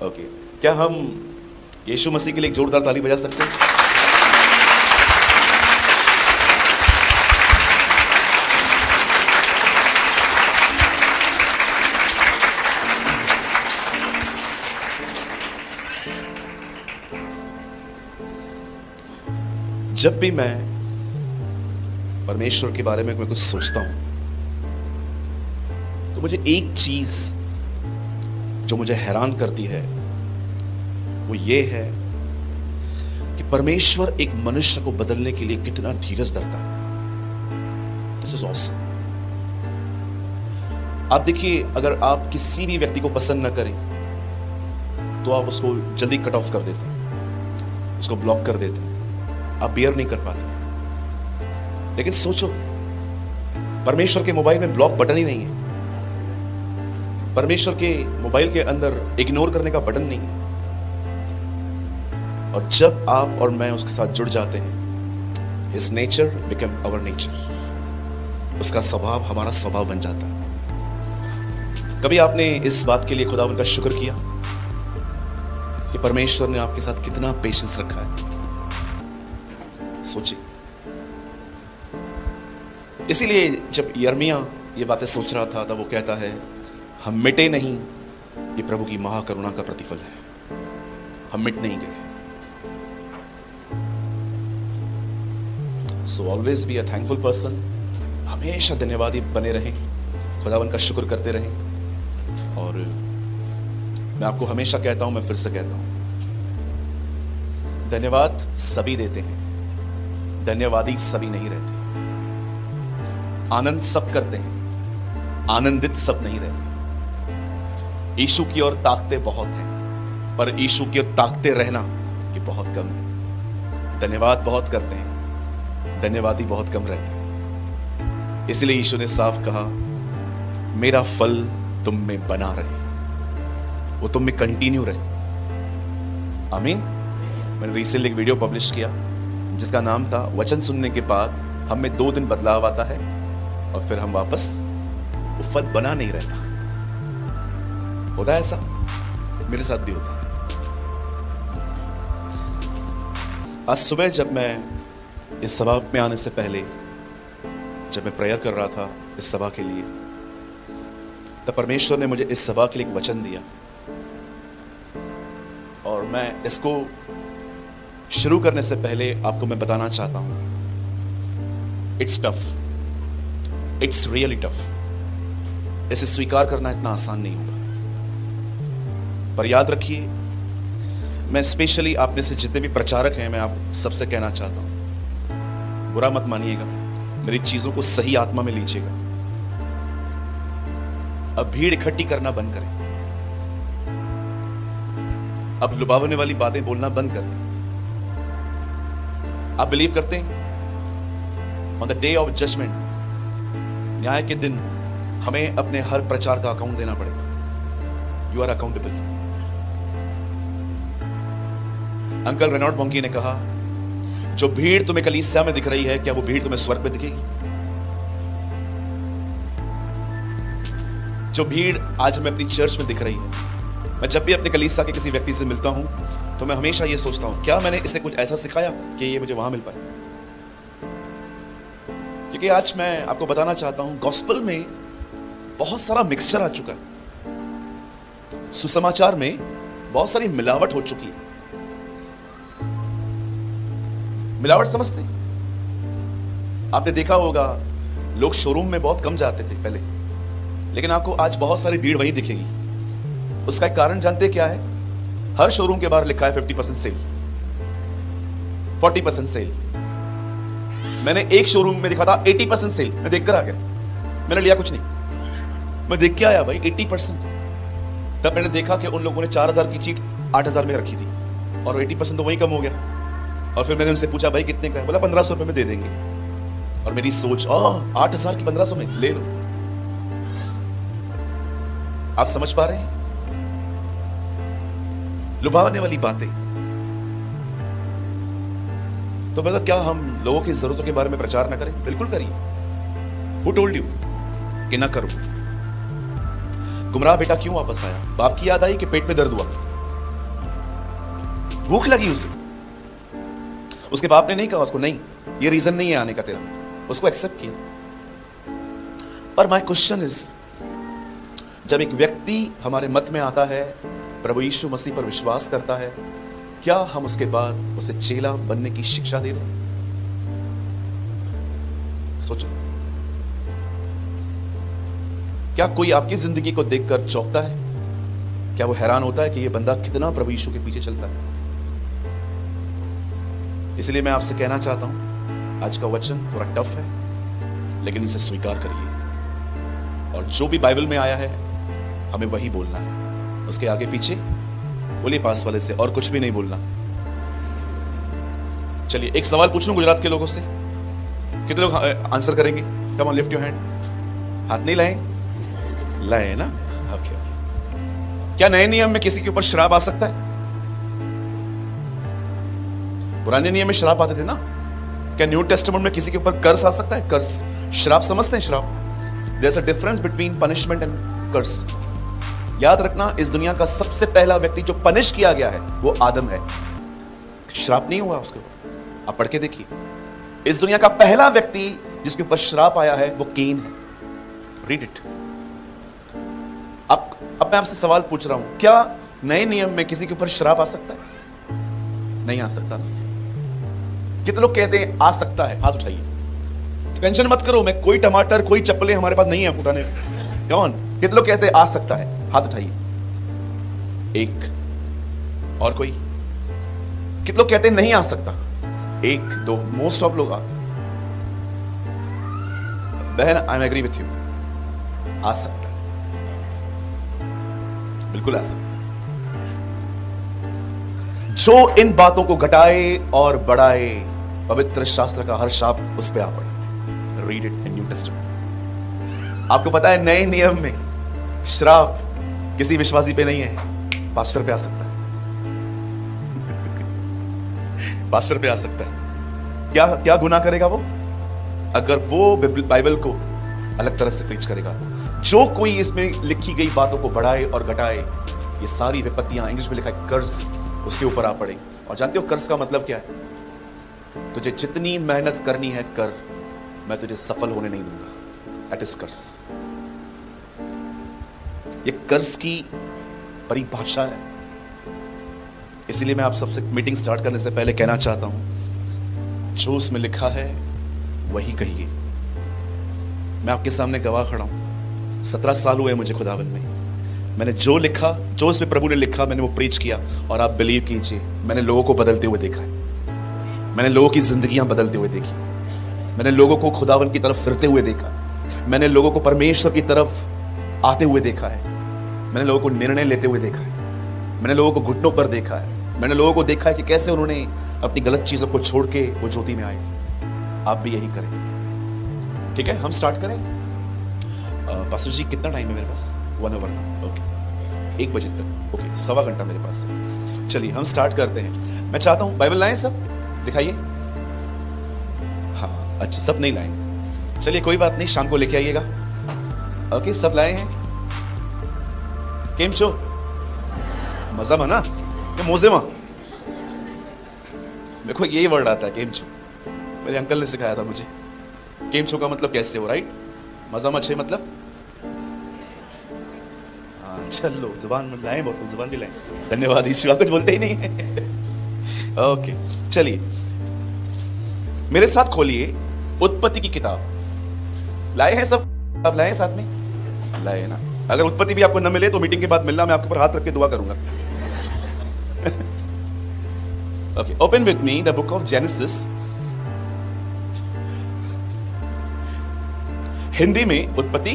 Okay, क्या हम यीशु मसीह के लिए एक जोरदार ताली बजा सकते हैं? जब भी मैं परमेश्वर के बारे में कुछ सोचता हूं तो मुझे एक चीज जो मुझे हैरान करती है वो ये है कि परमेश्वर एक मनुष्य को बदलने के लिए कितना धीरज धरता है। This is awesome. आप देखिए, अगर आप किसी भी व्यक्ति को पसंद ना करें तो आप उसको जल्दी कट ऑफ कर देते हैं, उसको ब्लॉक कर देते हैं, आप बियर नहीं कर पाते। लेकिन सोचो, परमेश्वर के मोबाइल में ब्लॉक बटन ही नहीं है, परमेश्वर के मोबाइल के अंदर इग्नोर करने का बटन नहीं है। और जब आप और मैं उसके साथ जुड़ जाते हैं, his nature become our nature, उसका स्वभाव हमारा स्वभाव बन जाता है। कभी आपने इस बात के लिए खुदावंद का शुक्र किया कि परमेश्वर ने आपके साथ कितना पेशेंस रखा है? सोचिए। इसीलिए जब यिर्मयाह ये बातें सोच रहा था तब वो कहता है, हम मिटे नहीं, ये प्रभु की महाकरुणा का प्रतिफल है, हम मिट नहीं गए। So always be a thankful person. हमेशा धन्यवादी बने रहें, खुदावंद का शुक्र करते रहें। और मैं आपको हमेशा कहता हूं, मैं फिर से कहता हूं, धन्यवाद सभी देते हैं, धन्यवादी सभी नहीं रहते। आनंद सब करते हैं, आनंदित सब नहीं रहते। यीशु की ओर ताकते बहुत हैं, पर यीशु की ओर ताकते रहना ये बहुत कम है। धन्यवाद बहुत करते हैं, धन्यवादी बहुत कम रहते हैं। इसलिए यीशु ने साफ कहा, मेरा फल तुम में बना रहे, वो तुम में कंटिन्यू रहे। आमीन। मैंने रिसेंटली एक वीडियो पब्लिश किया जिसका नाम था, वचन सुनने के बाद हम में 2 दिन बदलाव आता है और फिर हम वापस वो फल बना नहीं रहता। होता है ऐसा? मेरे साथ भी होता है। आज सुबह जब मैं इस सभा में आने से पहले, जब मैं प्रेयर कर रहा था इस सभा के लिए, तब परमेश्वर ने मुझे इस सभा के लिए एक वचन दिया और मैं इसको शुरू करने से पहले आपको मैं बताना चाहता हूं, it's tough, it's really tough. इसे स्वीकार करना इतना आसान नहीं होगा। पर याद रखिए, मैं स्पेशली आप में से जितने भी प्रचारक हैं, मैं आप सबसे कहना चाहता हूं, बुरा मत मानिएगा, मेरी चीजों को सही आत्मा में लीजिएगा। अब भीड़ इकट्ठी करना बंद करें, अब लुभावने वाली बातें बोलना बंद कर दें। आप बिलीव करते हैं on the day of judgement, न्याय के दिन, हमें अपने हर प्रचार का अकाउंट देना पड़ेगा। You are accountable. Uncle Reynold Bongi ने कहा, जो भीड़ तुम्हें कलीसिया में दिख रही है, क्या वो भीड़ तुम्हें स्वर्ग में दिखेगी? जो भीड़ आज हमें अपनी चर्च में दिख रही है, मैं जब भी अपने कलीसिया के किसी व्यक्ति से मिलता हूं तो मैं हमेशा ये सोचता हूं, क्या मैंने इसे कुछ ऐसा सिखाया कि ये मुझे वहां मिल पाए? क्योंकि आज मैं आपको बताना चाहता हूं, गॉस्पेल में बहुत सारा मिक्सचर आ चुका है। सुसमाचार में बहुत सारी मिलावट हो चुकी है। मिलावट समझते? आपने देखा होगा, लोग शोरूम में बहुत कम जाते थे पहले, लेकिन आपको आज बहुत सारी भीड़ वहीं दिखेगी। उसका एक कारण जानते क्या है? हर शोरूम के बाहर लिखा है 50% सेल, 40% सेल। मैंने एक शोरूम में देखा था 80% सेल, मैं देखकर आ गया, मैंने लिया कुछ नहीं, मैं देख के आया भाई 80%। तब मैंने देखा कि उन लोगों ने 4000 की चीट 8000 में रखी थी और 80% तो वहीं कम हो गया। और फिर मैंने उनसे पूछा, भाई कितने का है? बोला 1500 रुपए में दे देंगे। और मेरी सोच, 8000 की 1500 में ले लो। आप समझ पा रहे हैं? लुभावने वाली बातें। तो मतलब क्या हम लोगों की जरूरतों के बारे में प्रचार ना करें? बिल्कुल करिए। Who told you कि ना करो? गुमराह बेटा क्यों वापस आया? बाप की याद आई कि पेट में दर्द हुआ? भूख लगी उसे। उसके बाप ने नहीं कहा उसको नहीं, ये रीजन नहीं है आने का तेरा, उसको एक्सेप्ट किया। पर माय क्वेश्चन इज, जब एक व्यक्ति हमारे मत में आता है, प्रभु यीशु मसीह पर विश्वास करता है, क्या हम उसके बाद उसे चेला बनने की शिक्षा दे रहे हैं? सोचो, क्या कोई आपकी जिंदगी को देखकर चौंकता है? क्या वो हैरान होता है कि ये बंदा कितना प्रभु यीशु के पीछे चलता है? इसलिए मैं आपसे कहना चाहता हूं, आज का वचन थोड़ा टफ है, लेकिन इसे स्वीकार करिए, और जो भी बाइबल में आया है हमें वही बोलना है, उसके आगे पीछे बोलिए पास वाले से और कुछ भी नहीं बोलना। चलिए एक सवाल पूछ लूं गुजरात के लोगों से, कितने लोग आंसर करेंगे? Come on, lift your hand. हाथ नहीं लाए? लाए ना? ओके। क्या नए नियम में किसी के ऊपर श्राप आ सकता है? पुराने नियम में श्राप आते थे ना, क्या न्यू टेस्टामेंट में किसी के ऊपर कर्स आ सकता है? कर्स, श्राप समझते हैं श्राप? There is a difference between punishment and curse. याद रखना, इस दुनिया का सबसे पहला व्यक्ति जो पनिश किया गया है वो आदम है, श्राप नहीं हुआ उसके ऊपर। आप पढ़ के देखिए, इस दुनिया का पहला व्यक्ति जिसके ऊपर श्राप आया है वो केन है। Read it. अब मैं आपसे सवाल पूछ रहा हूं, क्या नए नियम में किसी के ऊपर श्राप आ सकता है? नहीं आ सकता ना। कितने लोग कहते हैं आ सकता है? हाथ उठाइए। टेंशन मत करो, मैं कोई टमाटर कोई चप्पलें हमारे पास नहीं है उठाने। कौन? कितने लोग कहते हैं आ सकता है? हाथ उठाइए। एक और कोई? कितने लोग कहते हैं नहीं आ सकता? एक दो, मोस्ट ऑफ लोग आ। बहन, I am agree with you, आ सकता है, बिल्कुल आ सकता है। जो इन बातों को घटाए और बढ़ाए, पवित्र शास्त्र का हर शाप उस पे आ पड़े। Read it in new testament. आपको पता है नए नियम में श्राप किसी विश्वासी पे नहीं है, पास्टर पे आ सकता है। पास्टर पे आ सकता है। क्या क्या गुनाह करेगा वो? अगर वो बाइबल को अलग तरह से प्रीच करेगा। जो कोई इसमें लिखी गई बातों को बढ़ाए और घटाए, ये सारी विपत्तियां, इंग्लिश में लिखा है कर्स, उसके ऊपर आ पड़े। और जानते हो कर्स का मतलब क्या है? तुझे जितनी मेहनत करनी है कर, मैं तुझे सफल होने नहीं दूंगा। दैट इज कर्स। ये कर्स की परिभाषा है। इसीलिए मैं आप सबसे मीटिंग स्टार्ट करने से पहले कहना चाहता हूं, जो उसमें लिखा है वही कहिए। मैं आपके सामने गवाह खड़ा हूं, 17 साल हुए मुझे खुदावन में। मैंने जो लिखा, जो उसमें प्रभु ने लिखा, मैंने वो प्रीच किया। और आप बिलीव कीजिए, मैंने लोगों को बदलते हुए देखा है। मैंने लोगों की जिंदगियां बदलते हुए देखी। मैंने लोगों को खुदावन की तरफ फिरते हुए देखा। मैंने लोगों को परमेश्वर की तरफ आते हुए देखा है। मैंने लोगों को निर्णय लेते हुए देखा है। मैंने लोगों को घुटनों पर देखा है। मैंने लोगों को देखा है कि कैसे उन्होंने अपनी गलत चीजों को छोड़ के वो ज्योति में आए थे। आप भी यही करें। ठीक है, हम स्टार्ट करें। पास्टर जी कितना टाइम है मेरे पास? 1 आवर। ओके, 1 बजे तक। ओके, 1.25 घंटा मेरे पास है। चलिए हम स्टार्ट करते हैं। मैं चाहता हूं बाइबल लाएं, सब दिखाइए। हाँ अच्छा, सब नहीं लाएंगे, चलिए कोई बात नहीं, शाम को लेके आइएगा। ओके, सब लाए हैं। केम छो? मजा मना के मोजे मा? देखो यही वर्ड आता है, केम छो। मेरे अंकल ने सिखाया था मुझे। केम छो का मतलब कैसे हो, राइट? मजा मछे मतलब? हाँ चलो, जुबान में लाए, बहुत जुबान भी लाए। धन्यवाद ईशु, आप कुछ बोलते ही नहीं है। ओके चलिए, मेरे साथ खोलिए उत्पत्ति की किताब। लाए हैं सब? आप लाए हैं साथ में? लाए ना? अगर उत्पत्ति भी आपको न मिले तो मीटिंग के बाद मिलना, मैं आपके ऊपर हाथ रख के दुआ करूंगा। Okay, open with me the book of genesis. Hindi में उत्पत्ति,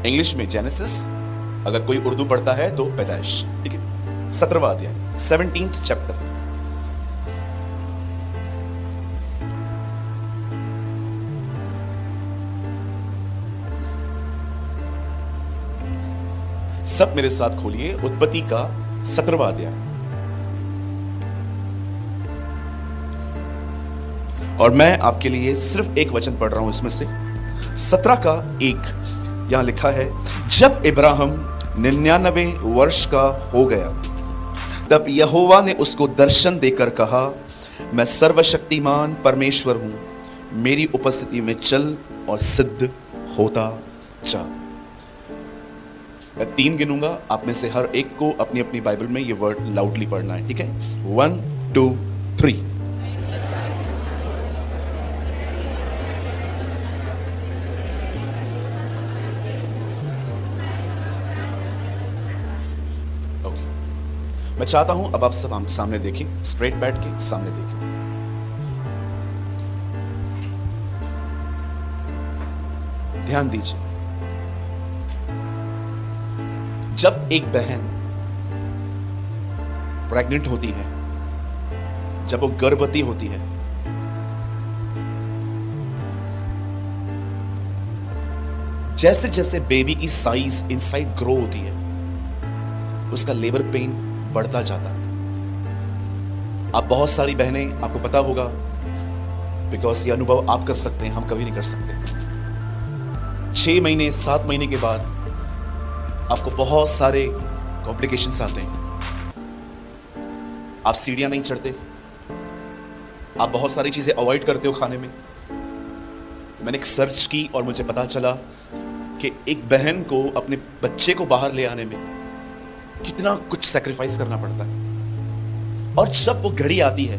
इंग्लिश में जेनेसिस। अगर कोई उर्दू पढ़ता है तो पैदाइश। ठीक है, 17वां अध्याय, 17th चैप्टर। सब मेरे साथ खोलिए उत्पत्ति का 17वां अध्याय। और मैं आपके लिए सिर्फ एक वचन पढ़ रहा हूं इसमें से, 17 का 1। यहां लिखा है, जब इब्राहिम 99 वर्ष का हो गया तब यहोवा ने उसको दर्शन देकर कहा, मैं सर्वशक्तिमान परमेश्वर हूं, मेरी उपस्थिति में चल और सिद्ध होता जा। मैं 3 गिनूंगा, आप में से हर एक को अपनी अपनी बाइबल में ये वर्ड लाउडली पढ़ना है, ठीक है? 1 2 3। मैं चाहता हूं अब आप सब सामने देखें, स्ट्रेट बैठ के सामने देखें। ध्यान दीजिए, जब एक बहन प्रेग्नेंट होती है, जब वो गर्भवती होती है, जैसे जैसे बेबी की साइज इनसाइड ग्रो होती है, उसका लेबर पेन बढ़ता जाता है। आप बहुत सारी बहनें, आपको पता होगा, बिकॉज ये अनुभव आप कर सकते हैं, हम कभी नहीं कर सकते। 6 महीने 7 महीने के बाद आपको बहुत सारे कॉम्प्लिकेशंस आते हैं। आप सीढ़ियां नहीं चढ़ते, आप बहुत सारी चीजें अवॉइड करते हो खाने में। मैंने एक सर्च की और मुझे पता चला कि एक बहन को अपने बच्चे को बाहर ले आने में कितना कुछ सैक्रिफाइस करना पड़ता है। और जब वो घड़ी आती है,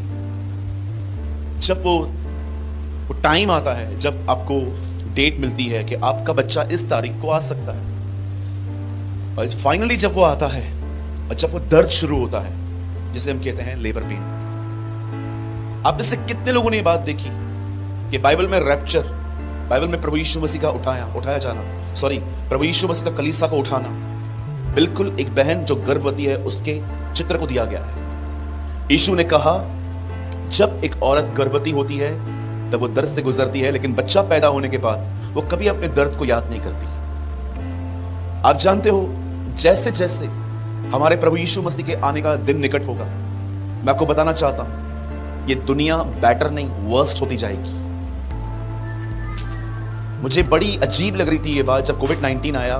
जब वो टाइम आता है, जब आपको डेट मिलती है कि आपका बच्चा इस तारीख को आ सकता है, और फाइनली जब वो आता है और जब वो दर्द शुरू होता है, जिसे हम कहते हैं लेबर पेन। आप इससे कितने लोगों ने ये बात देखी कि बाइबल में रैप्चर, बाइबल में प्रभु यीशु मसीह का उठाया जाना, प्रभु यीशु मसीह का कलीसिया को उठाना, बिल्कुल एक बहन जो गर्भवती है उसके चित्र को दिया गया है। यीशु ने कहा, जब एक औरत गर्भवती होती है तब वो दर्द से गुजरती है, लेकिन बच्चा पैदा होने के बाद वो कभी अपने दर्द को याद नहीं करती। आप जानते हो, जैसे जैसे हमारे प्रभु यीशु मसीह के आने का दिन निकट होगा, मैं आपको बताना चाहता हूं, ये दुनिया बेटर नहीं वर्स्ट होती जाएगी। मुझे बड़ी अजीब लग रही थी ये बात जब कोविड-19 आया,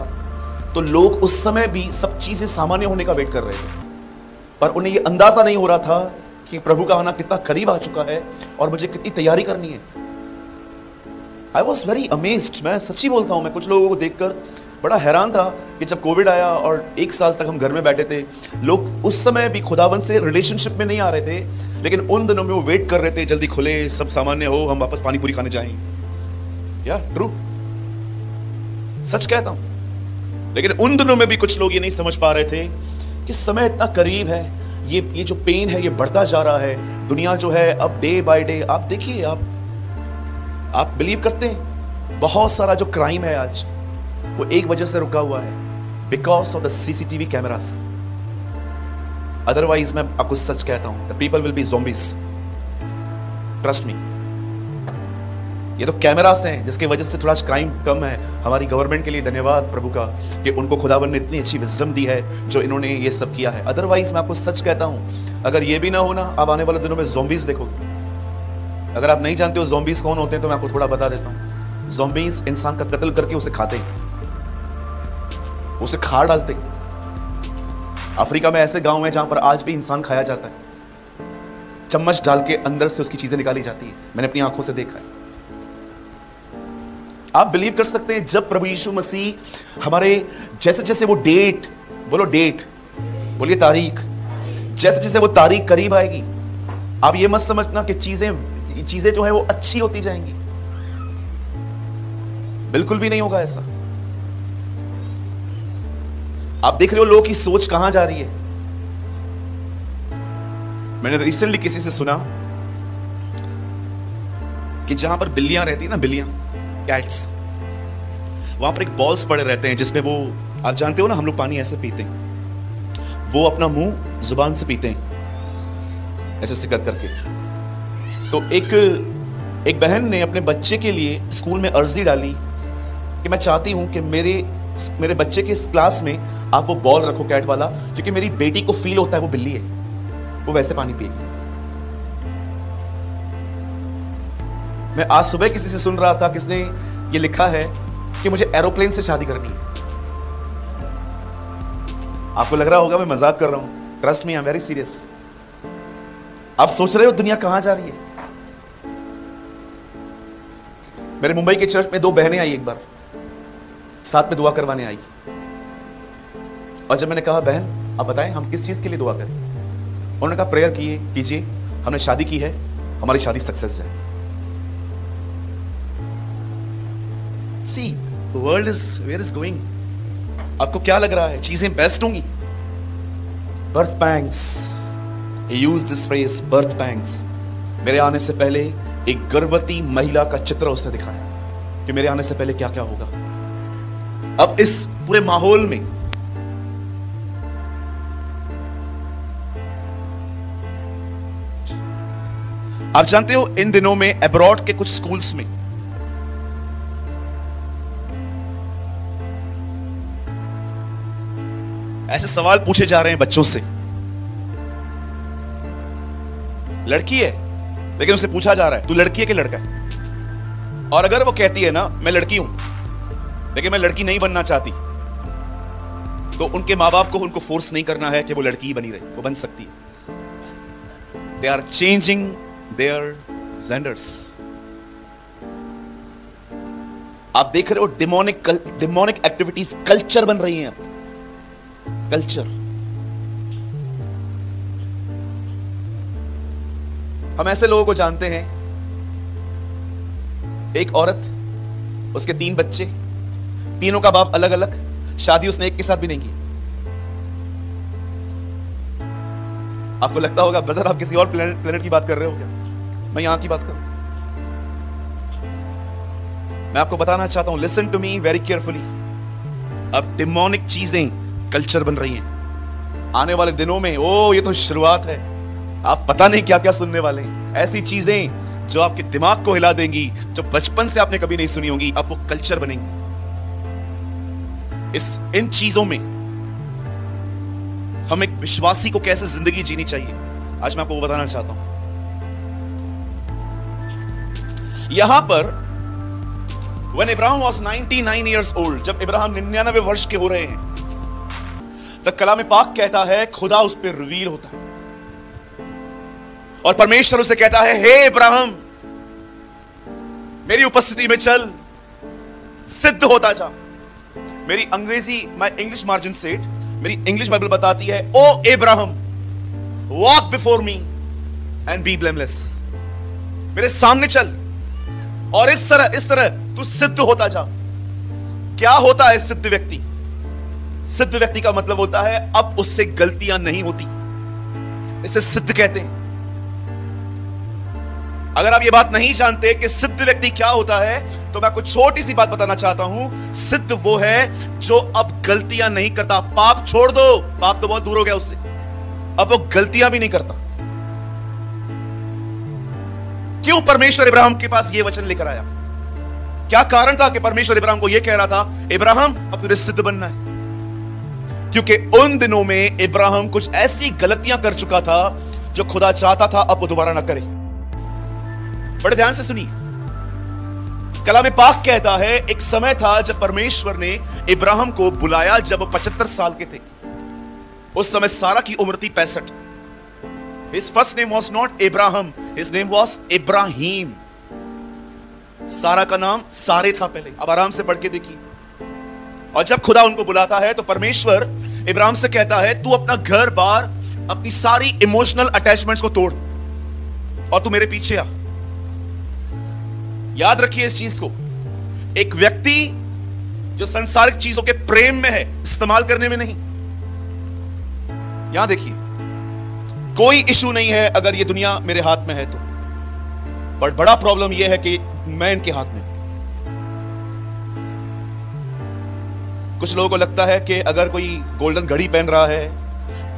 तो लोग उस समय भी सब चीजें सामान्य होने का वेट कर रहे थे, पर उन्हें यह अंदाजा नहीं हो रहा था कि प्रभु का आना कितना करीब आ चुका है और मुझे कितनी तैयारी करनी है। आई वॉज वेरी अमेज्ड, मैं सच्ची बोलता हूं, मैं कुछ लोगों को देखकर बड़ा हैरान था कि जब कोविड आया और 1 साल तक हम घर में बैठे थे, लोग उस समय भी खुदावन से रिलेशनशिप में नहीं आ रहे थे, लेकिन उन दिनों में वो वेट कर रहे थे, जल्दी खुले, सब सामान्य हो, हम वापस पानी पूरी खाने जाएं। या ट्रू, सच कहता हूं। लेकिन उन दिनों में भी कुछ लोग ये नहीं समझ पा रहे थे कि समय इतना करीब है, ये जो पेन है ये बढ़ता जा रहा है। दुनिया जो है अब डे बाय डे, आप देखिए, आप बिलीव करते हैं बहुत सारा जो क्राइम है आज, वो एक वजह से रुका हुआ है, because of the CCTV cameras. Otherwise मैं आपको सच कहता हूं, the people will be zombies, trust me. ये तो कैमरास हैं जिसकी वजह से थोड़ा क्राइम कम है। हमारी गवर्नमेंट के लिए धन्यवाद प्रभु का कि उनको खुदावन ने इतनी अच्छी विजडम दी है जो इन्होंने ये सब किया है। अदरवाइज मैं आपको सच कहता हूं, अगर ये भी ना हो ना, आप आने वाले दिनों में ज़ॉम्बीज देखोगे। अगर आप नहीं जानते हो ज़ॉम्बीज कौन होते हैं तो मैं आपको थोड़ा बता देता हूं। ज़ॉम्बीज इंसान का कत्ल करके उसे खाते, उसे खा डालते। अफ्रीका में ऐसे गांव हैं जहां पर आज भी इंसान खाया जाता है, चम्मच डाल के अंदर से उसकी चीजें निकाली जाती है। मैंने अपनी आंखों से देखा है। आप बिलीव कर सकते हैं, जब प्रभु यीशु मसीह हमारे जैसे जैसे वो डेट, बोलो डेट, बोलिए तारीख, जैसे जैसे वो तारीख करीब आएगी, आप ये मत समझना कि चीजें जो है वो अच्छी होती जाएंगी। बिल्कुल भी नहीं होगा ऐसा। आप देख रहे हो लोगों की सोच कहां जा रही है। मैंने रिसेंटली किसी से सुना कि जहां पर बिल्लियां रहती है ना, बिल्लियां, कैट्स, वहां पर एक बॉल्स पड़े रहते हैं जिसमें वो, आप जानते हो ना, हम लोग पानी ऐसे पीते हैं, वो अपना मुंह जुबान से पीते हैं ऐसे से कर करके। तो एक बहन ने अपने बच्चे के लिए स्कूल में अर्जी डाली कि मैं चाहती हूं कि मेरे बच्चे के इस क्लास में आप वो बॉल रखो कैट वाला, क्योंकि मेरी बेटी को फील होता है वो बिल्ली है, वो वैसे पानी पिएगी। मैं आज सुबह किसी से सुन रहा था, किसने ये लिखा है कि मुझे एरोप्लेन से शादी करनी है। आपको लग रहा होगा मैं मजाक कर रहा हूं, trust me, I am very serious. आप सोच रहे हो दुनिया कहां जा रही है? मेरे मुंबई के चर्च में 2 बहनें आई, एक बार साथ में दुआ करवाने आई, और जब मैंने कहा बहन आप बताएं हम किस चीज के लिए दुआ करें, उन्होंने कहा प्रेयर कीजिए, हमने शादी की है, हमारी शादी सक्सेस जाए। See world is where is going. आपको क्या लग रहा है चीजें बेस्ट होंगी? Birth pangs, use this phrase, birth pangs. मेरे आने से पहले एक गर्भवती महिला का चित्र उसने दिखाया कि मेरे आने से पहले क्या क्या होगा। अब इस पूरे माहौल में आप जानते हो इन दिनों में अब्रॉड के कुछ स्कूल्स में ऐसे सवाल पूछे जा रहे हैं बच्चों से। लड़की है लेकिन उसे पूछा जा रहा है तू लड़की है कि लड़का है? और अगर वो कहती है ना मैं लड़की हूं लेकिन मैं लड़की नहीं बनना चाहती, तो उनके मां बाप को उनको फोर्स नहीं करना है कि वो लड़की ही बनी रहे, वो बन सकती है। They are changing their genders. आप देख रहे हो डिमोनिक एक्टिविटीज कल्चर बन रही हैं। अब कल्चर, हम ऐसे लोगों को जानते हैं, एक औरत, उसके 3 बच्चे, तीनों का बाप अलग अलग, शादी उसने एक के साथ भी नहीं की। आपको लगता होगा ब्रदर आप किसी और प्लेनेट की बात कर रहे हो क्या? मैं यहां की बात करूं। मैं आपको बताना चाहता हूं, listen to me very carefully. अब डिमोनिक चीजें कल्चर बन रही हैं। आने वाले दिनों में ये तो शुरुआत है, आप पता नहीं क्या क्या सुनने वाले हैं। ऐसी चीजें जो आपके दिमाग को हिला देंगी, जो बचपन से आपने कभी नहीं सुनी होंगी, अब वो कल्चर बनेंगी। इन चीजों में हम एक विश्वासी को कैसे जिंदगी जीनी चाहिए, आज मैं आपको वो बताना चाहता हूं। यहां पर when Abraham was 99 years old, जब इब्राहिम 99 वर्ष के हो रहे हैं, तो कलाम पाक कहता है खुदा उस पर रिवील होता है और परमेश्वर उसे कहता है हे इब्राहिम मेरी उपस्थिति में चल, सिद्ध होता जा। मेरी इंग्लिश मार्जिन सेट, मेरी इंग्लिश बाइबल बताती है O Ibrahim walk before me and be blameless. मेरे सामने चल और इस तरह तू सिद्ध होता जा। क्या होता है सिद्ध व्यक्ति? सिद्ध व्यक्ति का मतलब होता है अब उससे गलतियां नहीं होती, इसे सिद्ध कहते हैं। अगर आप ये बात नहीं जानते कि सिद्ध व्यक्ति क्या होता है, तो मैं आपको छोटी सी बात बताना चाहता हूं। सिद्ध वो है जो अब गलतियां नहीं करता। पाप छोड़ दो, पाप तो बहुत दूर हो गया उससे, अब वो गलतियां भी नहीं करता। क्यों परमेश्वर इब्राहिम के पास ये वचन लेकर आया? क्या कारण था कि परमेश्वर इब्राहिम को यह कह रहा था इब्राहिम अब तुझे सिद्ध बनना है? क्योंकि उन दिनों में इब्राहिम कुछ ऐसी गलतियां कर चुका था जो खुदा चाहता था अब वो दोबारा ना करे। बड़े ध्यान से सुनिए, कलाम पाक कहता है एक समय था जब परमेश्वर ने इब्राहिम को बुलाया जब वो 75 साल के थे। उस समय सारा की उम्र थी 65। His first name was not Abraham, his name was Ibrahim. सारा का नाम सारे था पहले। अब आराम से पढ़ के देखिए। और जब खुदा उनको बुलाता है तो परमेश्वर इब्राहिम से कहता है तू अपना घर बार, अपनी सारी इमोशनल अटैचमेंट्स को तोड़ और तू मेरे पीछे आ। याद रखिए इस चीज को, एक व्यक्ति जो संसारिक चीजों के प्रेम में है, इस्तेमाल करने में नहीं। यहां देखिए, कोई इशू नहीं है अगर ये दुनिया मेरे हाथ में है तो, पर बड़ा प्रॉब्लम यह है कि मैं इनके हाथ में हूं। कुछ लोगों को लगता है कि अगर कोई गोल्डन घड़ी पहन रहा है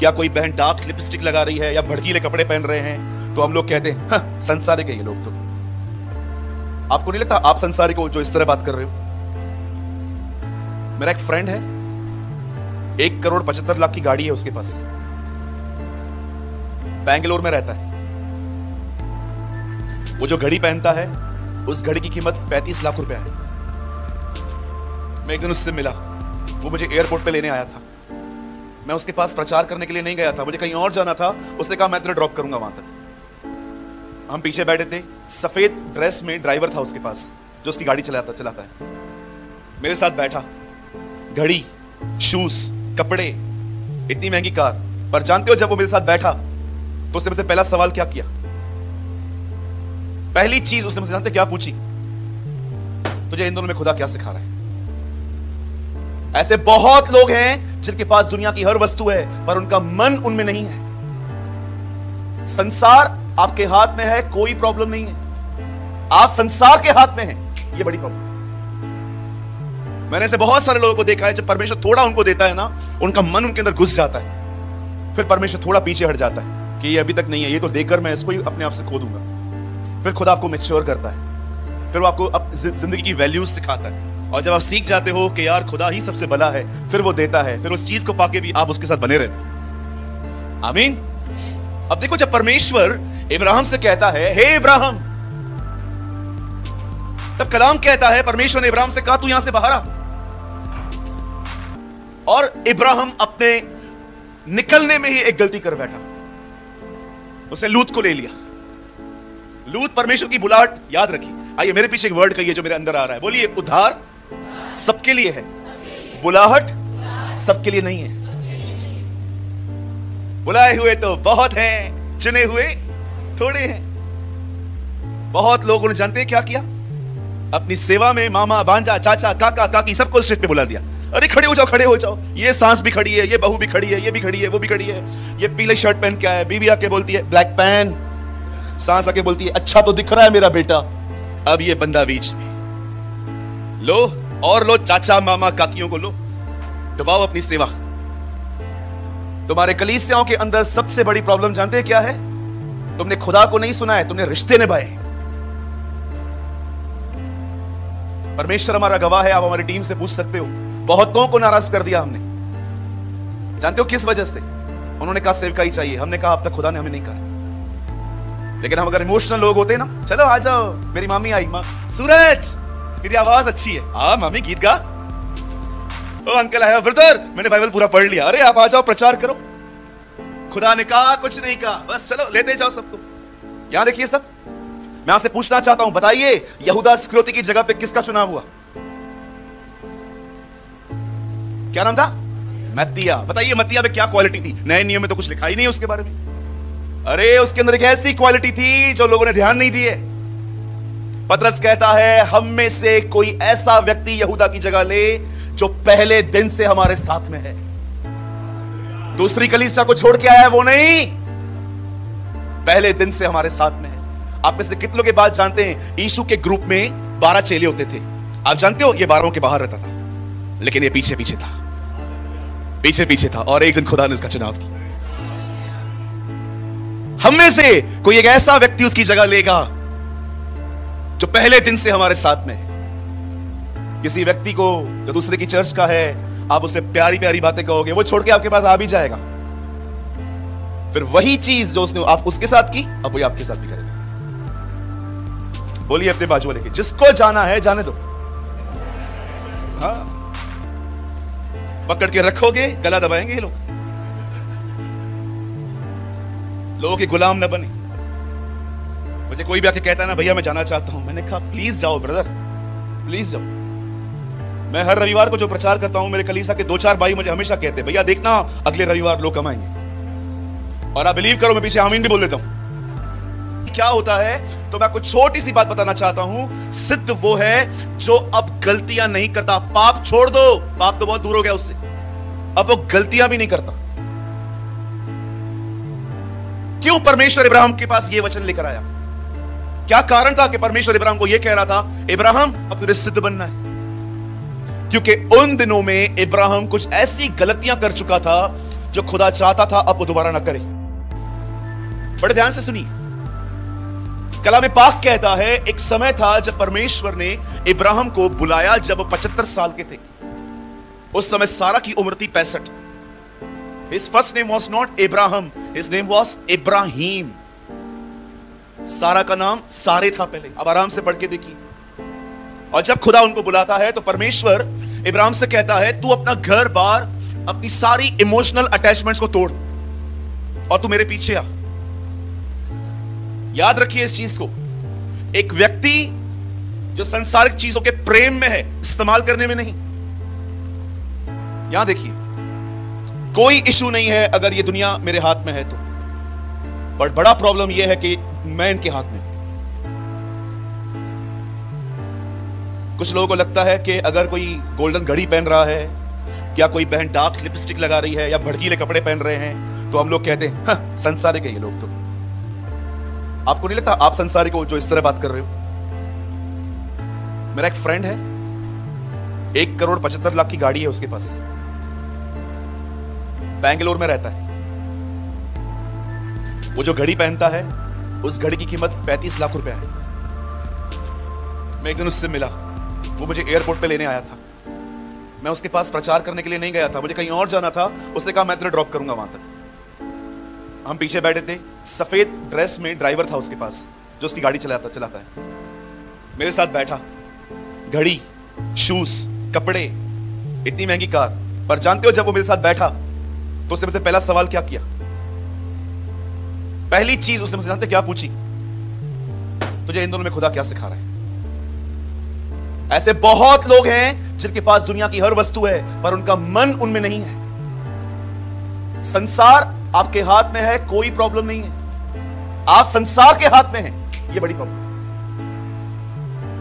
या कोई बहन डार्क लिपस्टिक लगा रही है या भड़कीले कपड़े पहन रहे हैं तो हम लोग कहते हैं हाँ, संसारिक है ये लोग। तो आपको नहीं लगता आप संसारिक हो जो इस तरह बात कर रहे हो? मेरा एक फ्रेंड है, 1,75,00,000 की गाड़ी है उसके पास, बेंगलोर में रहता है। वो जो घड़ी पहनता है उस घड़ी की कीमत 35 लाख रुपया है। मैं एक दिन उससे मिला, वो मुझे एयरपोर्ट पे लेने आया था। मैं उसके पास प्रचार करने के लिए नहीं गया था, मुझे कहीं और जाना था। उसने कहा मैं तेरे ड्रॉप करूंगा वहां तक। हम पीछे बैठे थे, सफेद ड्रेस में ड्राइवर था उसके पास जो उसकी गाड़ी चलाता है। मेरे साथ बैठा, घड़ी, शूज, कपड़े, इतनी महंगी कार। पर जानते हो जब वो मेरे साथ बैठा तो उसने मुझसे पहला सवाल क्या किया? पहली चीज उसने मुझसे जानते क्या पूछी? तुझे इन दोनों में खुदा क्या सिखा रहा है? ऐसे बहुत लोग हैं जिनके पास दुनिया की हर वस्तु है पर उनका मन उनमें नहीं है। संसार आपके हाथ में है, कोई प्रॉब्लम नहीं है। आप संसार के हाथ में हैं, ये बड़ी प्रॉब्लम। मैंने ऐसे बहुत सारे लोगों को देखा है, जब परमेश्वर थोड़ा उनको देता है ना, उनका मन उनके अंदर घुस जाता है। फिर परमेश्वर थोड़ा पीछे हट जाता है कि ये अभी तक नहीं है, ये तो देकर मैं इसको ही अपने आप से खो दूंगा। फिर खुदा आपको मैच्योर करता है, फिर वो आपको जिंदगी की वैल्यूज सिखाता है। और जब आप सीख जाते हो कि यार खुदा ही सबसे भला है, फिर वो देता है, फिर उस चीज को पाके भी आप उसके साथ बने रहते हो। आमीन। अब देखो, जब परमेश्वर इब्राहिम से कहता है, हे इब्राहिम, तब कलाम कहता है, परमेश्वर ने इब्राहिम से कहा तू यहां से बाहर आ। और इब्राहिम अपने निकलने में ही एक गलती कर बैठा, उसने लूत को ले लिया। लूत परमेश्वर की बुलाहट याद रखी। आइए मेरे पीछे एक वर्ड कहिए जो मेरे अंदर आ रहा है, बोलिए उद्धार सबके लिए है, बुलाहट सबके लिए नहीं है। बुलाए हुए तो बहुत हैं, चुने हुए थोड़े हैं। बहुत लोगों ने जानते हैं क्या किया? अपनी सेवा में मामा, भांजा, चाचा, काका, काकी सबको स्टेज पे बुला दिया। अरे खड़े हो जाओ, खड़े हो जाओ। ये सांस भी खड़ी है, ये बहू भी खड़ी है, ये भी खड़ी है, वो भी खड़ी है। ये पीले शर्ट पहन के आया, बीवी आके बोलती है ब्लैक पैन, सांस आके बोलती है अच्छा तो दिख रहा है मेरा बेटा। अब ये बंदा बीच में, लो और लो, चाचा, मामा, काकियों को लो, दबाओ अपनी सेवा। तुम्हारे कलीसियाओं के अंदर सबसे बड़ी प्रॉब्लम जानते हैं क्या है? तुमने खुदा को नहीं सुना है, तुमने रिश्ते निभाए। परमेश्वर हमारा गवाह है, आप हमारी टीम से पूछ सकते हो। बहुतों को नाराज कर दिया हमने, जानते हो किस वजह से? उन्होंने कहा सेवकाई चाहिए, हमने कहा अब तक खुदा ने हमें नहीं कहा। लेकिन हम अगर इमोशनल लोग होते ना, चलो आ जाओ, मेरी मामी आई, सूरज मेरी आवाज अच्छी है, आ मामी गीत गा। ओ अंकल आया, ब्रदर मैंने बाइबल पूरा पढ़ लिया, अरे आप आ जाओ प्रचार करो। खुदा ने कहा कुछ नहीं कहा, बस चलो लेते जाओ सबको। यहां देखिए सब, मैं आपसे पूछना चाहता हूं, बताइए यहूदा इस्करियोती की जगह पे किसका चुनाव हुआ? क्या नाम था? मत्तिया। बताइए मत्तिया में क्या क्वालिटी थी? नए नियम में तो कुछ लिखा ही नहीं उसके बारे में। अरे उसके अंदर एक ऐसी क्वालिटी थी जो लोगों ने ध्यान नहीं दिए। पतरस कहता है हम में से कोई ऐसा व्यक्ति यहूदा की जगह ले जो पहले दिन से हमारे साथ में है। दूसरी कलीसिया को छोड़ के आया है वो नहीं, पहले दिन से हमारे साथ में है। आप में से कितने लोग ये बात जानते हैं? यीशु के ग्रुप में 12 चेले होते थे। आप जानते हो ये 12 के बाहर रहता था, लेकिन ये पीछे पीछे था, पीछे पीछे था। और एक दिन खुदा ने उसका चुनाव किया। हम में से कोई एक ऐसा व्यक्ति उसकी जगह लेगा जो पहले दिन से हमारे साथ में है। किसी व्यक्ति को जो दूसरे की चर्च का है, आप उसे प्यारी प्यारी बातें कहोगे, वो छोड़ के आपके पास आ भी जाएगा। फिर वही चीज जो उसने आप उसके साथ की, अब वही आपके साथ भी करेगा। बोलिए अपने बाजू वाले के, जिसको जाना है जाने दो। हाँ, पकड़ के रखोगे गला दबाएंगे ये लोग। लोगों के गुलाम न बने। मुझे कोई भी आके कहता है ना भैया मैं जाना चाहता हूं, मैंने कहा प्लीज जाओ ब्रदर, प्लीज जाओ। मैं हर रविवार को जो प्रचार करता हूं, मेरे कलीसिया के 2-4 भाई मुझे हमेशा कहते हैं भैया देखना अगले रविवार लोग कमाएंगे। और आप बिलीव करो मैं पीछे आमीन भी बोल देता हूं। क्या होता है तो मैं आपको छोटी सी बात बताना चाहता हूं। सिद्ध वो है जो अब गलतियां नहीं करता। पाप छोड़ दो, पाप तो बहुत दूर हो गया उससे, अब वो गलतियां भी नहीं करता। क्यों परमेश्वर इब्राहिम के पास ये वचन लेकर आया? क्या कारण था कि परमेश्वर इब्राहिम को यह कह रहा था इब्राहिम अब तुझे सिद्ध बनना है? क्योंकि उन दिनों में इब्राहिम कुछ ऐसी गलतियां कर चुका था जो खुदा चाहता था अब वो दोबारा ना करे। बड़े ध्यान से सुनिए, कलाम पाक कहता है एक समय था जब परमेश्वर ने इब्राहिम को बुलाया जब वो 75 साल के थे। उस समय सारा की उम्र थी 65। His first name was not Abraham, his name was Ibrahim. सारा का नाम सारे था पहले। अब आराम से पढ़ के देखिए। और जब खुदा उनको बुलाता है तो परमेश्वर इब्राहिम से कहता है तू अपना घर बार अपनी सारी इमोशनल अटैचमेंट्स को तोड़ और तू मेरे पीछे आ। याद रखिए इस चीज को, एक व्यक्ति जो संसारिक चीजों के प्रेम में है, इस्तेमाल करने में नहीं। यहां देखिए, कोई इशू नहीं है अगर ये दुनिया मेरे हाथ में है तो, बट बड़ा प्रॉब्लम यह है कि मैं इनके हाथ में हूं। कुछ लोगों को लगता है कि अगर कोई गोल्डन घड़ी पहन रहा है या कोई बहन डार्क लिपस्टिक लगा रही है या भड़कीले कपड़े पहन रहे हैं तो हम लोग कहते हैं हाँ, संसारिक है ये लोग। तो आपको नहीं लगता आप संसारिक हो जो इस तरह बात कर रहे हो? मेरा एक फ्रेंड है, 1,75,00,000 की गाड़ी है उसके पास, बैंगलोर में रहता है। वो जो घड़ी पहनता है उस घड़ी की कीमत 35 लाख रुपया है। मैं एक दिन उससे मिला, वो मुझे एयरपोर्ट पे लेने आया था। मैं उसके पास प्रचार करने के लिए नहीं गया था, मुझे कहीं और जाना था। उसने कहा मैं तुझे ड्रॉप करूंगा वहां तक। हम पीछे बैठे थे, सफेद ड्रेस में ड्राइवर था उसके पास जो उसकी गाड़ी चलाता है। मेरे साथ बैठा, घड़ी, शूज, कपड़े, इतनी महंगी कार। पर जानते हो जब वो मेरे साथ बैठा तो उसने मुझसे पहला सवाल क्या किया? पहली चीज उसने मुझसे जानते क्या पूछी? तुझे इन दोनों में खुदा क्या सिखा रहा है? ऐसे बहुत लोग हैं जिनके पास दुनिया की हर वस्तु है पर उनका मन उनमें नहीं है। संसार आपके हाथ में है, कोई प्रॉब्लम नहीं है। आप संसार के हाथ में हैं, ये बड़ी प्रॉब्लम।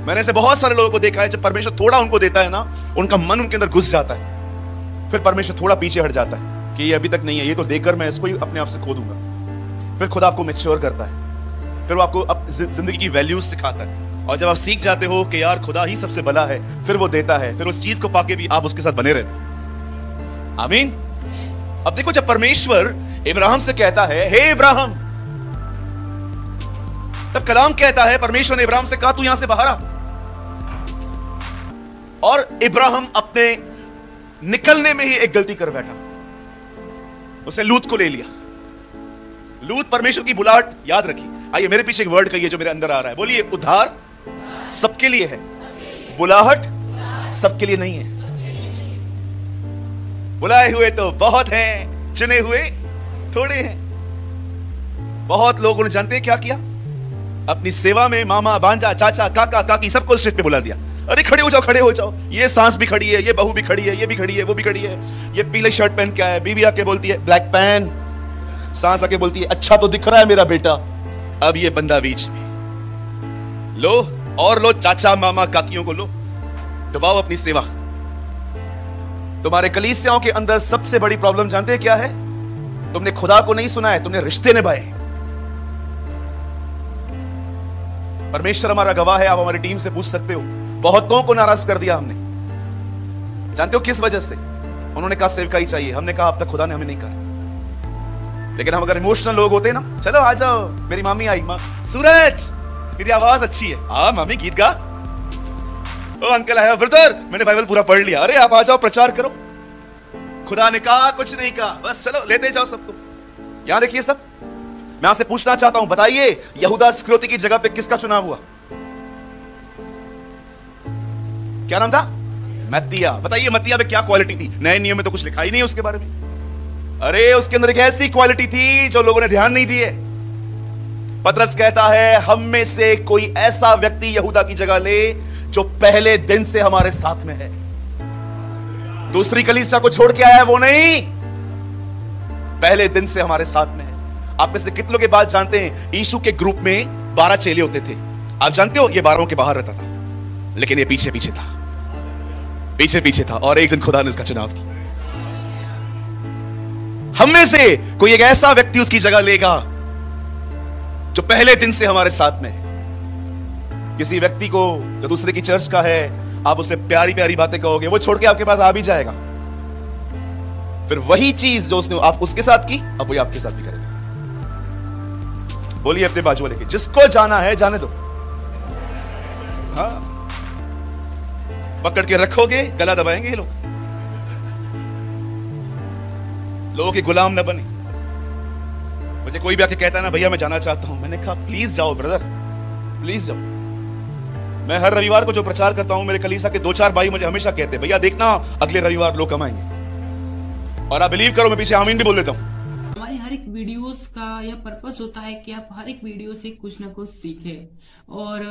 मैंने ऐसे बहुत सारे लोगों को देखा है, जब परमेश्वर थोड़ा उनको देता है ना, उनका मन उनके अंदर घुस जाता है। फिर परमेश्वर थोड़ा पीछे हट जाता है कि ये अभी तक नहीं है, ये तो देकर मैं इसको ही अपने आप से खो दूंगा। फिर खुदा आपको मैच्योर करता है, फिर वो आपको जिंदगी की वैल्यूज सिखाता है। और जब आप सीख जाते हो कि यार खुदा ही सबसे भला है, फिर वो देता है, फिर उस चीज को पाके भी आप उसके साथ बने रहते हैं। आमीन। अब देखो, जब परमेश्वर इब्राहिम से कहता है हे इब्राहिम, तब कलाम कहता है, परमेश्वर ने इब्राहिम से कहा तू यहां से बाहर आ। और इब्राहिम अपने निकलने में ही एक गलती कर बैठा, उसने लूत को ले लिया। लूत परमेश्वर की बुलाहट याद रखी। आइए मेरे पीछे एक वर्ड कहिए जो मेरे अंदर आ रहा है, बोलिए उद्धार सबके लिए है, बुलाहट सबके लिए नहीं है। बुलाए हुए तो बहुत हैं, चुने हुए थोड़े हैं। बहुत लोगों ने जानते हैं क्या किया? अपनी सेवा में मामा, भांजा, चाचा, काका, काकी सबको स्टेज पे बुला दिया। अरे खड़े हो जाओ, खड़े हो जाओ। ये सास भी खड़ी है, ये बहू भी खड़ी है, ये भी खड़ी है, वो भी खड़ी है। ये पीले शर्ट पहन के आया, बीवी आके बोलती है ब्लैक पैन, सास आके बोलती है अच्छा तो दिख रहा है मेरा बेटा। अब ये बंदा बीच में, लो और लो, चाचा, मामा, काकियों को लो, दबाओ अपनी सेवा। तुम्हारे कलीसियाओं के अंदर सबसे बड़ी प्रॉब्लम जानते हैं क्या है? तुमने खुदा को नहीं सुना है, तुमने रिश्ते निभाए। परमेश्वर हमारा गवाह है, आप हमारी टीम से पूछ सकते हो। बहुतों को नाराज कर दिया हमने, जानते हो किस वजह से? उन्होंने कहा सेवकाई चाहिए, हमने कहा अब तक खुदा ने हमें नहीं कहा। लेकिन हम अगर इमोशनल लोग होते ना, चलो आ जाओ, मेरी मामी आई, सूरज मेरी आवाज अच्छी है, हाँ मामी गीत गा, ओ अंकल आया, ब्रदर मैंने बाइबल पूरा पढ़ लिया, अरे आप आ जाओ प्रचार करो। खुदा ने कहा कुछ नहीं कहा, बस चलो लेते जाओ सबको। यहां देखिए सब, मैं आपसे पूछना चाहता हूं, बताइए यहूदा इस्करियोती की जगह पे किसका चुनाव हुआ? क्या नाम था? मत्तिया। बताइए मत्तिया में क्या क्वालिटी थी? नए नियम में तो कुछ लिखा ही नहीं उसके बारे में। अरे उसके अंदर एक ऐसी क्वालिटी थी जो लोगों ने ध्यान नहीं दिए। पतरस कहता है हम में से कोई ऐसा व्यक्ति यहूदा की जगह ले जो पहले दिन से हमारे साथ में है। दूसरी कलीसिया को छोड़ के आया है वो नहीं, पहले दिन से हमारे साथ में है। आप में से कितने लोग ये बात जानते हैं? यीशु के ग्रुप में 12 चेले होते थे। आप जानते हो ये 12 के बाहर रहता था, लेकिन ये पीछे पीछे था, पीछे पीछे था। और एक दिन खुदा ने उसका चुनाव किया। हम में से कोई एक ऐसा व्यक्ति उसकी जगह लेगा जो पहले दिन से हमारे साथ में है। किसी व्यक्ति को जो दूसरे की चर्च का है, आप उसे प्यारी प्यारी बातें कहोगे, वो छोड़ के आपके पास आ भी जाएगा। फिर वही चीज जो उसने आप उसके साथ की, अब वही आपके साथ भी करेगा। बोलिए अपने बाजू वाले के, जिसको जाना है जाने दो। हाँ, पकड़ के रखोगे गला दबाएंगे ये लोग। लोगों के गुलाम न बने। मुझे कोई भी आके कहता है ना भैया मैं जाना चाहता हूं, मैंने कहा प्लीज जाओ ब्रदर, प्लीज जाओ। मैं हर रविवार को जो प्रचार करता हूं, मेरे कलीसिया के 2-4 भाई मुझे हमेशा कहते हैं भैया देखना अगले रविवार लोग कम आएंगे। और आप बिलीव करो मैं पीछे आमीन भी बोल देता हूं। हमारे हर एक वीडियोस का यह पर्पस होता है कि आप हर एक वीडियो से कुछ ना कुछ सीखें। और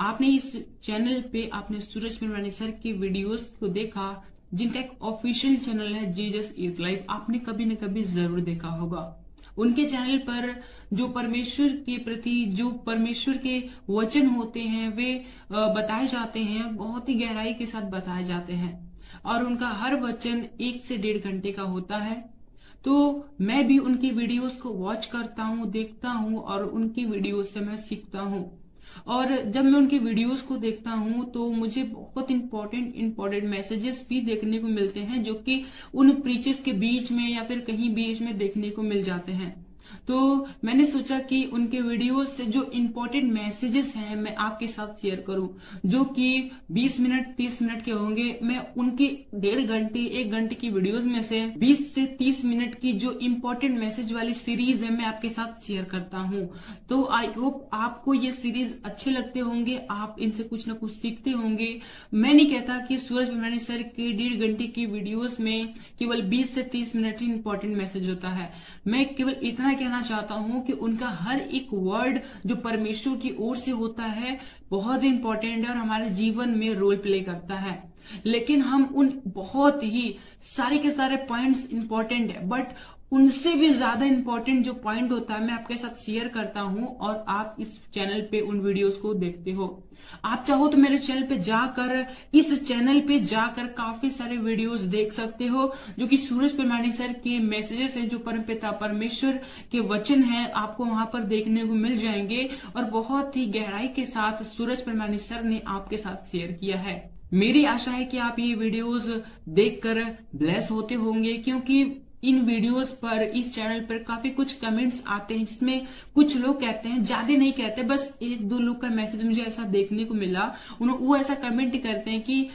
आपने इस चैनल पे आपने सूरज पिंडवानी सर की वीडियोस को देखा, जिनका एक ऑफिशियल चैनल है जीसस इज लाइफ, आपने कभी न कभी जरूर देखा होगा। उनके चैनल पर जो परमेश्वर के प्रति जो परमेश्वर के वचन होते हैं वे बताए जाते हैं, बहुत ही गहराई के साथ बताए जाते हैं। और उनका हर वचन 1 से 1.5 घंटे का होता है। तो मैं भी उनकी वीडियोस को वॉच करता हूँ, देखता हूँ और उनकी वीडियोस से मैं सीखता हूँ। और जब मैं उनकी वीडियोस को देखता हूँ तो मुझे बहुत इंपॉर्टेंट मैसेजेस भी देखने को मिलते हैं, जो कि उन प्रीचेस के बीच में या फिर कहीं बीच में देखने को मिल जाते हैं। तो मैंने सोचा कि उनके वीडियोस से जो इम्पोर्टेंट मैसेजेस हैं मैं आपके साथ शेयर करूं, जो कि 20 मिनट 30 मिनट के होंगे। मैं उनकी 1.5 घंटे 1 घंटे की वीडियोस में से 20 से 30 मिनट की जो इम्पोर्टेंट मैसेज वाली सीरीज है मैं आपके साथ शेयर करता हूं। तो आई होप आपको ये सीरीज अच्छे लगते होंगे, आप इनसे कुछ ना कुछ सीखते होंगे। मैं नहीं कहता कि सूरज पिंडवानी सर के 1.5 घंटे की वीडियोस में केवल 20 से 30 मिनट ही इम्पोर्टेंट मैसेज होता है। मैं केवल इतना कहना चाहता हूं कि उनका हर एक वर्ड जो परमेश्वर की ओर से होता है बहुत इंपॉर्टेंट है और हमारे जीवन में रोल प्ले करता है। लेकिन हम उन बहुत ही सारे के सारे पॉइंट्स इंपॉर्टेंट है, बट उनसे भी ज्यादा इंपॉर्टेंट जो पॉइंट होता है मैं आपके साथ शेयर करता हूं और आप इस चैनल पे उन वीडियोस को देखते हो। आप चाहो तो मेरे चैनल पे जाकर इस चैनल पे जाकर काफी सारे वीडियोस देख सकते हो, जो कि सूरज पिंडवानी सर के मैसेजेस हैं, जो परमपिता परमेश्वर के वचन हैं, आपको वहां पर देखने को मिल जाएंगे और बहुत ही गहराई के साथ सूरज पिंडवानी सर ने आपके साथ शेयर किया है। मेरी आशा है कि आप ये वीडियोस देखकर ब्लेस होते होंगे, क्योंकि इन वीडियोस पर इस चैनल पर काफी कुछ कमेंट्स आते हैं, जिसमें कुछ लोग कहते हैं, ज्यादा नहीं कहते, बस 1-2 लोग का मैसेज मुझे ऐसा देखने को मिला, वो ऐसा कमेंट करते हैं कि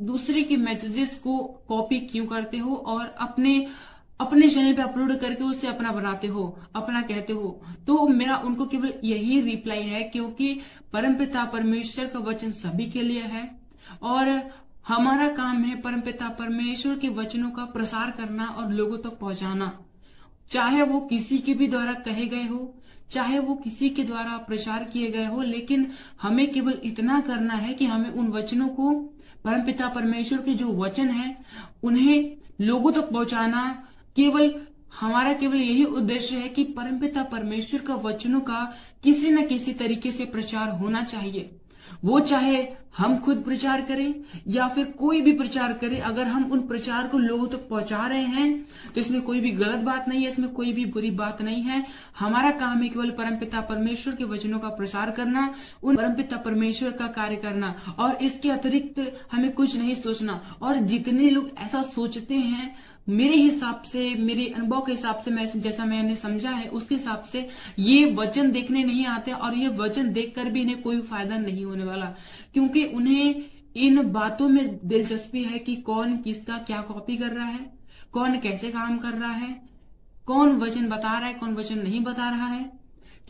दूसरे के मैसेजेस को कॉपी क्यों करते हो और अपने चैनल पे अपलोड करके उससे अपना बनाते हो, अपना कहते हो। तो मेरा उनको केवल यही रिप्लाई है, क्योंकि परमपिता परमेश्वर का वचन सभी के लिए है और हमारा काम है परमपिता परमेश्वर के वचनों का प्रसार करना और लोगों तक पहुंचाना, चाहे वो किसी के भी द्वारा कहे गए हो, चाहे वो किसी के द्वारा प्रचार किए गए हो। लेकिन हमें केवल इतना करना है कि हमें उन वचनों को, परमपिता परमेश्वर के जो वचन है उन्हें लोगों तक पहुंचाना। हमारा केवल यही उद्देश्य है कि परमपिता परमेश्वर का वचनों का किसी न किसी तरीके से प्रचार होना चाहिए। वो चाहे हम खुद प्रचार करें या फिर कोई भी प्रचार करे, अगर हम उन प्रचार को लोगों तक पहुंचा रहे हैं तो इसमें कोई भी गलत बात नहीं है, इसमें कोई भी बुरी बात नहीं है। हमारा काम है केवल परमपिता परमेश्वर के वचनों का प्रसार करना, उन परमपिता परमेश्वर का कार्य करना और इसके अतिरिक्त हमें कुछ नहीं सोचना। और जितने लोग ऐसा सोचते हैं, मेरे हिसाब से, मेरे अनुभव के हिसाब से, मैं जैसा मैंने समझा है उसके हिसाब से ये वचन देखने नहीं आते और ये वचन देखकर भी इन्हें कोई फायदा नहीं होने वाला, क्योंकि उन्हें इन बातों में दिलचस्पी है कि कौन किसका क्या कॉपी कर रहा है, कौन कैसे काम कर रहा है, कौन वचन बता रहा है, कौन वचन नहीं बता रहा है।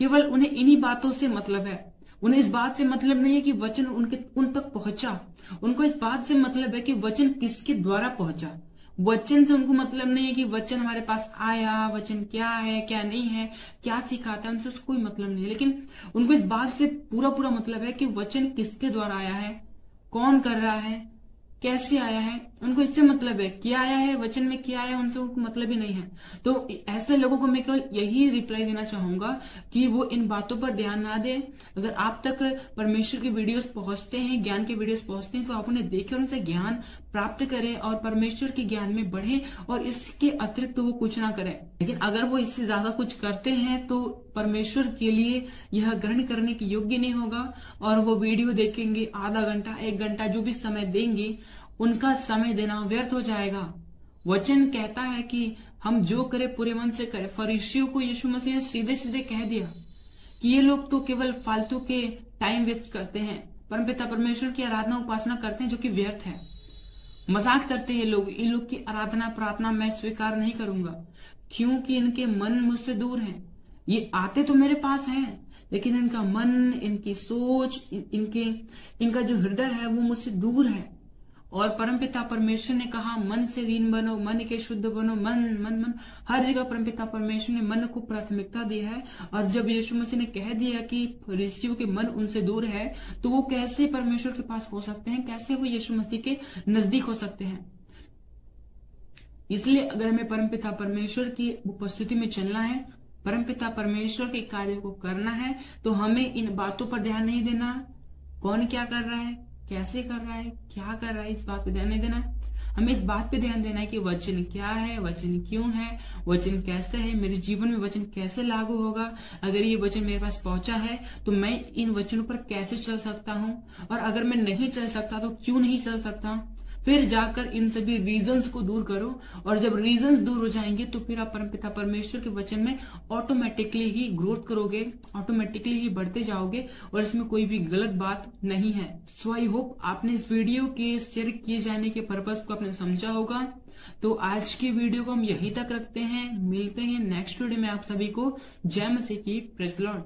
केवल उन्हें इन्हीं बातों से मतलब है। उन्हें इस बात से मतलब नहीं है कि वचन उन तक पहुंचा, उनको इस बात से मतलब है कि वचन किसके द्वारा पहुंचा। वचन से उनको मतलब नहीं है कि वचन हमारे पास आया, वचन क्या है क्या नहीं है, क्या सिखाता है, उनसे उसको कोई मतलब नहीं है। लेकिन उनको इस बात से पूरा मतलब है कि वचन किसके द्वारा आया है, कौन कर रहा है, कैसे आया है, उनको इससे मतलब है। क्या आया है, वचन में क्या आया है, उनसे उनको मतलब ही नहीं है। तो ऐसे लोगों को मैं केवल यही रिप्लाई देना चाहूंगा कि वो इन बातों पर ध्यान ना दें। अगर आप तक परमेश्वर के वीडियोस पहुंचते हैं, ज्ञान के वीडियोस पहुंचते हैं, तो आप उन्हें देखें, उनसे ज्ञान प्राप्त करें और परमेश्वर के ज्ञान में बढ़े और इसके अतिरिक्त तो वो कुछ ना करें। लेकिन अगर वो इससे ज्यादा कुछ करते हैं तो परमेश्वर के लिए यह ग्रहण करने के योग्य नहीं होगा और वो वीडियो देखेंगे, आधा घंटा 1 घंटा जो भी समय देंगे, उनका समय देना व्यर्थ हो जाएगा। वचन कहता है कि हम जो करें पूरे मन से करें। फरीसियों को यीशु मसीह ने सीधे सीधे कह दिया कि ये लोग तो केवल फालतू के टाइम वेस्ट करते हैं, परमपिता परमेश्वर की आराधना उपासना करते हैं जो कि व्यर्थ है। मजाक करते हैं ये लोग, इन लोग की आराधना प्रार्थना मैं स्वीकार नहीं करूंगा, क्योंकि इनके मन मुझसे दूर हैं। ये आते तो मेरे पास हैं, लेकिन इनका मन, इनकी सोच, इनका जो हृदय है वो मुझसे दूर है। और परमपिता परमेश्वर ने कहा मन से दीन बनो, मन के शुद्ध बनो, मन मन मन। हर जगह परमपिता परमेश्वर ने मन को प्राथमिकता दिया है। और जब यीशु मसीह ने कह दिया कि फरीसियों के मन उनसे दूर है, तो वो कैसे परमेश्वर के पास हो सकते हैं, कैसे वो यीशु मसीह के नजदीक हो सकते हैं। इसलिए अगर हमें परमपिता परमेश्वर की उपस्थिति में चलना है, परमपिता परमेश्वर के कार्य को करना है, तो हमें इन बातों पर ध्यान नहीं देना, कौन क्या कर रहा है, कैसे कर रहा है, क्या कर रहा है, इस बात पे ध्यान नहीं देना। हमें इस बात पे ध्यान देना है कि वचन क्या है, वचन क्यों है, वचन कैसे है, मेरे जीवन में वचन कैसे लागू होगा। अगर ये वचन मेरे पास पहुंचा है तो मैं इन वचनों पर कैसे चल सकता हूं, और अगर मैं नहीं चल सकता तो क्यों नहीं चल सकता। फिर जाकर इन सभी रीजंस को दूर करो, और जब रीजंस दूर हो जाएंगे तो फिर आप परमपिता परमेश्वर के वचन में ऑटोमेटिकली ही ग्रोथ करोगे, ऑटोमेटिकली ही बढ़ते जाओगे, और इसमें कोई भी गलत बात नहीं है। सो आई होप आपने इस वीडियो के शेयर किए जाने के पर्पस को आपने समझा होगा। तो आज की वीडियो को हम यहीं तक रखते हैं, मिलते हैं नेक्स्ट वीडियो में। आप सभी को जय मसीह की, प्रेज़ द लॉर्ड।